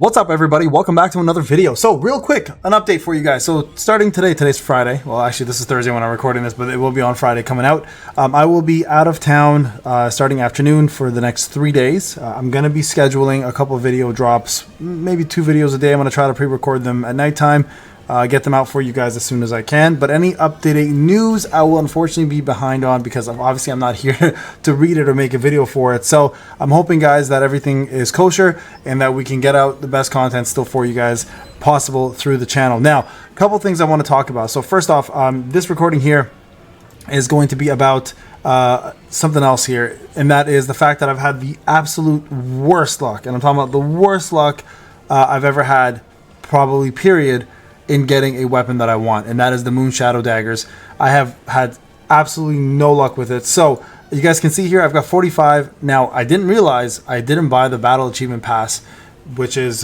What's up, everybody? Welcome back to another video. So real quick, an update for you guys. So starting today's Friday. Well, actually this is Thursday when I'm recording this, but it will be on Friday coming out. I will be out of town starting afternoon for the next 3 days. I'm going to be scheduling a couple of video drops, maybe 2 videos a day. I'm going to try to pre-record them at nighttime. Get them out for you guys as soon as I can. But any updated news, I will unfortunately be behind on because I'm not here to read it or make a video for it. So I'm hoping, guys, that everything is kosher and that we can get out the best content still for you guys possible through the channel. Now, a couple things I want to talk about. So first off, this recording here is going to be about something else here, and that is the fact that I've had the absolute worst luck, and I'm talking about the worst luck I've ever had, probably, period, in getting a weapon that I want, and that is the Moon Shadow daggers. I have had absolutely no luck with it. So you guys can see here I've got 45. Now I didn't realize I didn't buy the Battle Achievement Pass, which is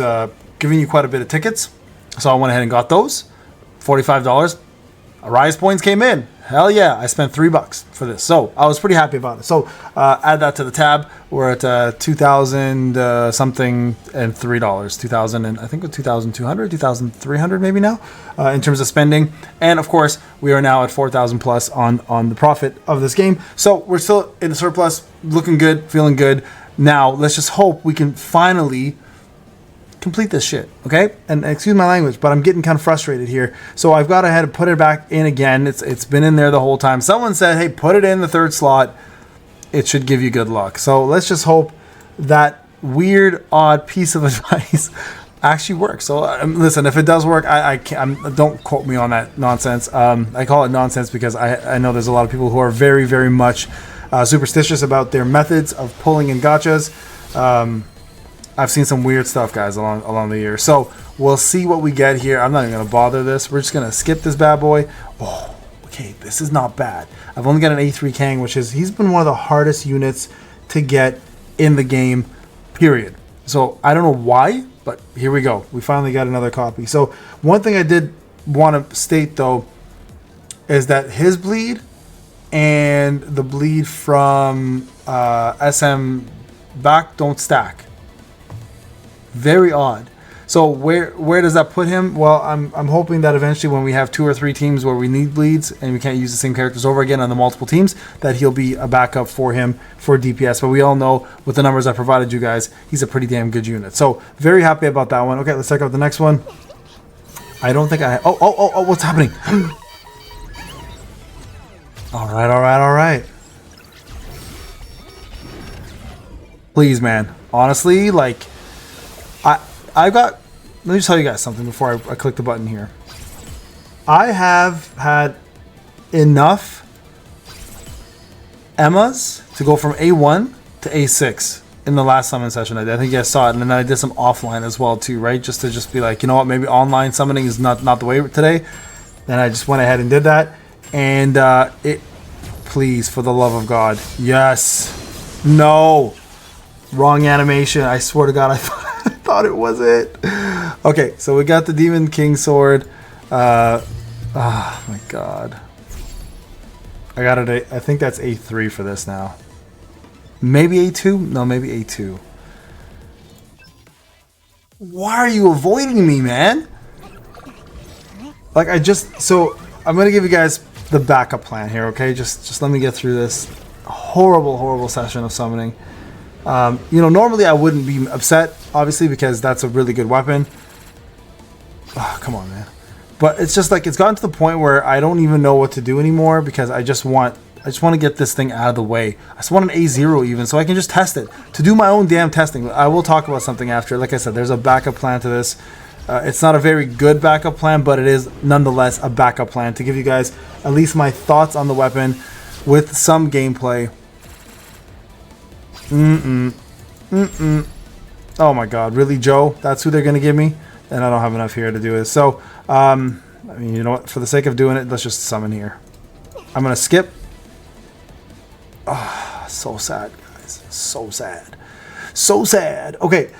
giving you quite a bit of tickets. So I went ahead and got those. $45. Rise points came in. Hell yeah, I spent $3 for this. So I was pretty happy about it. So add that to the tab. We're at 2,000 something and $3. 2,000 and I think with 2,200, 2,300 maybe now in terms of spending. And of course, we are now at 4,000 plus on the profit of this game. So we're still in the surplus, looking good, feeling good. Now let's just hope we can finally complete this shit, okay? And excuse my language, but I'm getting kind of frustrated here. So I've got to head and put it back in again. It's been in there the whole time. Someone said, hey, put it in the 3rd slot. It should give you good luck. So let's just hope that weird, odd piece of advice actually works. So listen, if it does work, don't quote me on that nonsense. I call it nonsense because I know there's a lot of people who are very, very much superstitious about their methods of pulling in gachas. I've seen some weird stuff, guys, along the year. So we'll see what we get here. I'm not even going to bother this. We're just going to skip this bad boy. Oh, okay, this is not bad. I've only got an A3 Kang, he's been one of the hardest units to get in the game, period. So I don't know why, but here we go. We finally got another copy. So one thing I did want to state, though, is that his bleed and the bleed from SM back don't stack. Very odd. So where does that put him? Well, I'm hoping that eventually when we have 2 or 3 teams where we need bleeds and we can't use the same characters over again on the multiple teams, that he'll be a backup for him for DPS. But we all know with the numbers I provided you guys, he's a pretty damn good unit. So very happy about that one. Okay, let's check out the next one. I don't think I... Oh, what's happening? All right. Please, man. Honestly, like... I've got, let me just tell you guys something before I click the button here. I have had enough Emmas to go from A1 to A6 in the last summon session I did. I think you guys saw it, and then I did some offline as well too, right? Just to be like, you know what, maybe online summoning is not the way today. Then I just went ahead and did that. And please, for the love of God, yes, no, wrong animation. I swear to God, I thought it was it. Okay, so we got the Demon King sword. Oh my God, I got it. I think that's A3 for this now. Maybe A2. No, maybe A2. Why are you avoiding me, man? Like so I'm gonna give you guys the backup plan here, okay? Just let me get through this horrible session of summoning. Normally I wouldn't be upset, obviously, because that's a really good weapon. Oh, come on, man. But it's just like, it's gotten to the point where I don't even know what to do anymore because I just want to get this thing out of the way. I just want an A0 even, so I can just test it. To do my own damn testing. I will talk about something after. Like I said, there's a backup plan to this. It's not a very good backup plan, but it is nonetheless a backup plan to give you guys at least my thoughts on the weapon with some gameplay. Oh my God, really, Joe? That's who they're gonna give me? And I don't have enough here to do it. So, I mean, you know what? For the sake of doing it, let's just summon here. I'm gonna skip. Oh, so sad, guys. So sad. So sad. Okay.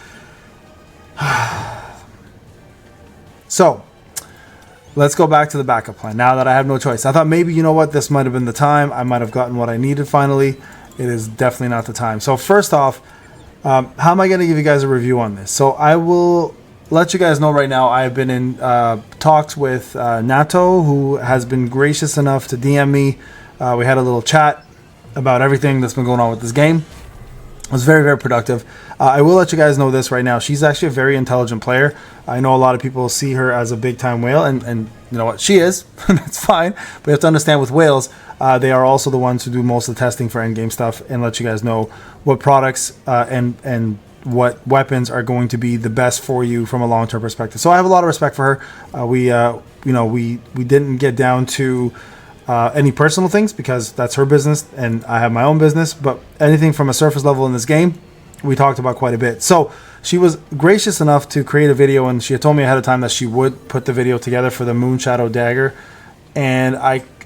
So, let's go back to the backup plan now that I have no choice. I thought maybe, you know what, this might have been the time. I might have gotten what I needed finally. It is definitely not the time. So first off, how am I going to give you guys a review on this? So I will let you guys know right now, I've been in talks with Nato, who has been gracious enough to DM me. We had a little chat about everything that's been going on with this game. It was very, very productive. I will let you guys know this right now. She's actually a very intelligent player. I know a lot of people see her as a big-time whale, and you know what? She is. That's fine. But you have to understand with whales, they are also the ones who do most of the testing for endgame stuff and let you guys know what products and what weapons are going to be the best for you from a long-term perspective. So I have a lot of respect for her. We didn't get down to any personal things because that's her business and I have my own business. But anything from a surface level in this game, we talked about quite a bit. So she was gracious enough to create a video, and she had told me ahead of time that she would put the video together for the Moon Shadow Dagger. And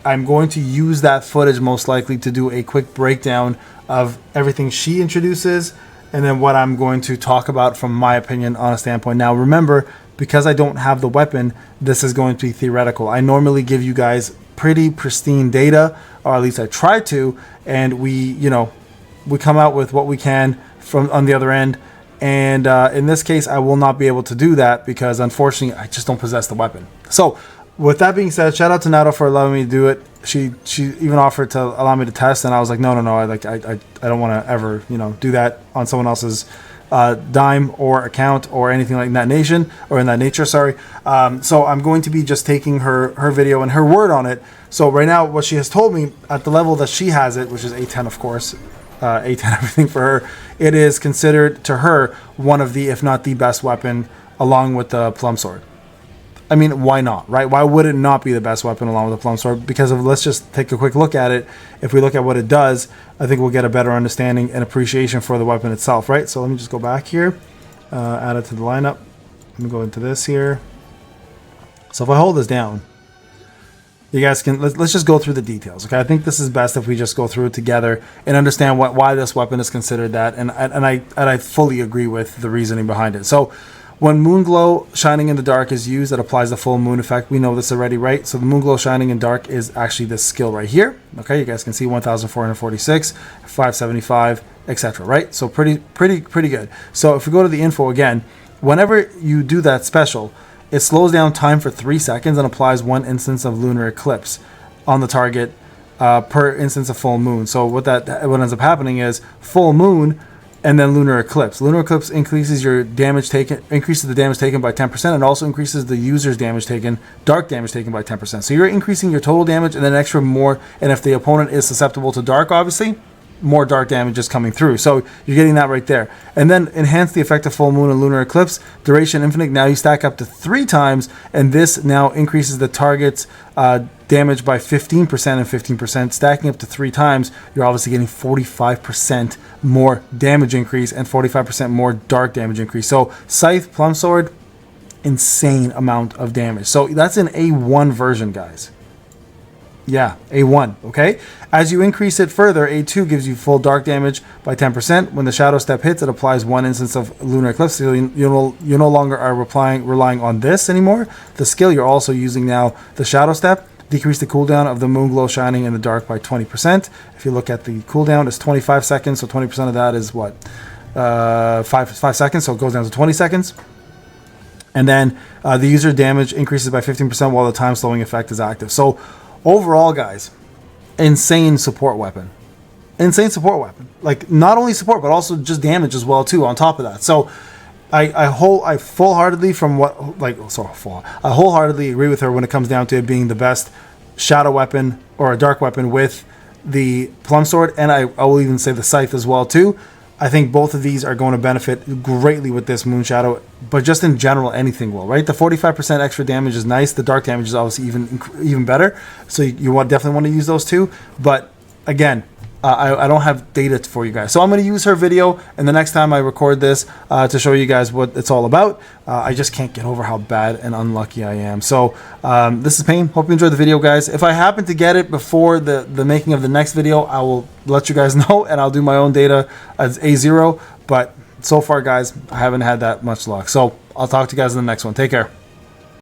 I'm going to use that footage most likely to do a quick breakdown of everything she introduces and then what I'm going to talk about from my opinion on a standpoint. Now remember, because I don't have the weapon, this is going to be theoretical. I normally give you guys pretty pristine data, or at least I try to, and we come out with what we can from on the other end. And in this case, I will not be able to do that because unfortunately I just don't possess the weapon. So with that being said, shout out to Nato for allowing me to do it. She even offered to allow me to test, and I was like, no, I don't want to ever do that on someone else's dime or account or anything like that nature. Sorry. So I'm going to be just taking her video and her word on it. So right now, what she has told me at the level that she has it, which is A10, of course, A10 everything for her, it is considered to her one of the, if not the best weapon, along with the plum sword. I mean, why not, right? Why would it not be the best weapon along with the plum sword? Because let's just take a quick look at it. If we look at what it does, I think we'll get a better understanding and appreciation for the weapon itself, right? So let me just go back here, add it to the lineup. Let me go into this here. So if I hold this down, you guys can, let's just go through the details, okay? I think this is best if we just go through it together and understand why this weapon is considered that, and I fully agree with the reasoning behind it. So when Moonglow Shining in the Dark is used, it applies the full moon effect. We know this already, right? So the Moonglow Shining in Dark is actually this skill right here. Okay, you guys can see 1,446, 575, etc. Right? So pretty good. So if we go to the info again, whenever you do that special, it slows down time for 3 seconds and applies 1 instance of lunar eclipse on the target per instance of full moon. So what ends up happening is full moon and then lunar eclipse. Lunar eclipse increases the damage taken by 10%, and also increases the user's dark damage taken by 10%. So you're increasing your total damage and then extra more. And if the opponent is susceptible to dark, obviously, more dark damage is coming through. So you're getting that right there. And then enhance the effect of full moon and lunar eclipse. Duration infinite. Now you stack up to 3 times, and this now increases the target's damage by 15% and 15%. Stacking up to 3 times, you're obviously getting 45% more damage increase and 45% more dark damage increase. So Scythe, Plum Sword, insane amount of damage. So that's an A1 version, guys. Yeah, A1, okay? As you increase it further, A2 gives you full dark damage by 10%. When the Shadow Step hits, it applies 1 instance of Lunar Eclipse. So you no longer are relying on this anymore. The skill, you're also using now the Shadow Step. Decrease the cooldown of the Moonglow Shining in the Dark by 20%. If you look at the cooldown, it's 25 seconds, so 20% of that is what? 5 seconds, so it goes down to 20 seconds. And then the user damage increases by 15% while the time slowing effect is active. So overall, guys, insane support weapon. Like, not only support, but also just damage as well, too, on top of that. So I wholeheartedly agree with her when it comes down to it being the best shadow weapon or a dark weapon with the Plum Sword, and I will even say the Scythe as well, too. I think both of these are going to benefit greatly with this Moon Shadow, but just in general, anything will, right? The 45% extra damage is nice. The dark damage is obviously even better. So you definitely want to use those two. But again, I don't have data for you guys. So I'm going to use her video, and the next time I record this to show you guys what it's all about. I just can't get over how bad and unlucky I am. So this is Payne. Hope you enjoyed the video, guys. If I happen to get it before the making of the next video, I will let you guys know, and I'll do my own data as A0. But so far, guys, I haven't had that much luck. So I'll talk to you guys in the next one. Take care.